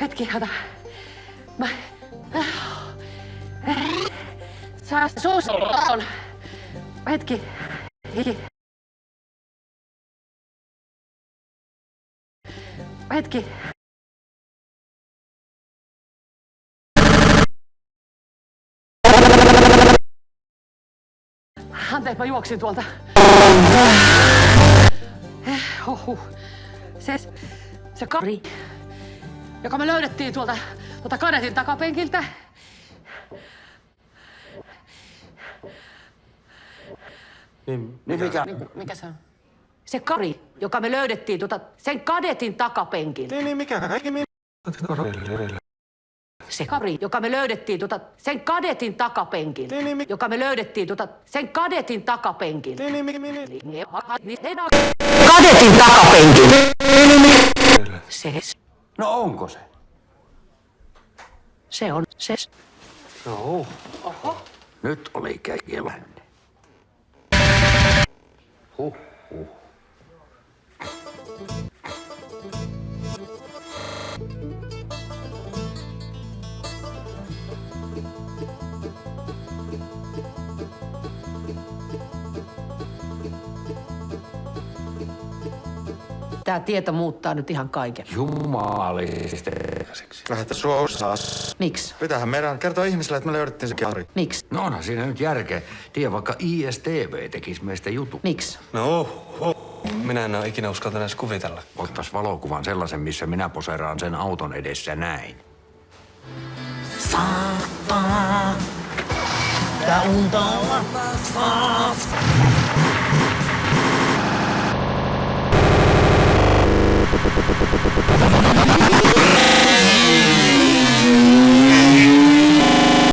Hetki, hätä. Mä... Sä suussa on. Hetki. Hetki. Anteeksi, mä juoksin tuolta. Se kari, joka me löydettiin tuolta kadetin takapenkiltä. Niin Mikä se on? Se kari, joka me löydettiin sen kadetin takapenkiltä. mikä? Se kari, joka me löydettiin sen kadetin takapenkiltä. Joka me löydettiin sen kadetin takapenkiltä. Kadetin takapenkiltä. No onko se? Se on se. No. Oho. Nyt oli käkilä. Tää tieto muuttaa nyt ihan kaiken. Jumaliste. Lähetä sua osaa. Miksi? Pitäähän meidän kertoa ihmisille, että me löydettiin se kari. Miksi? No onhan siinä nyt järkeä. Tiedä, vaikka ISTV tekisi meistä jutun. Miksi? No, minä en ole ikinä uskaltanut edes kuvitella. Ottais valokuvan sellaisen, missä minä poseeraan sen auton edessä näin. Tää unta on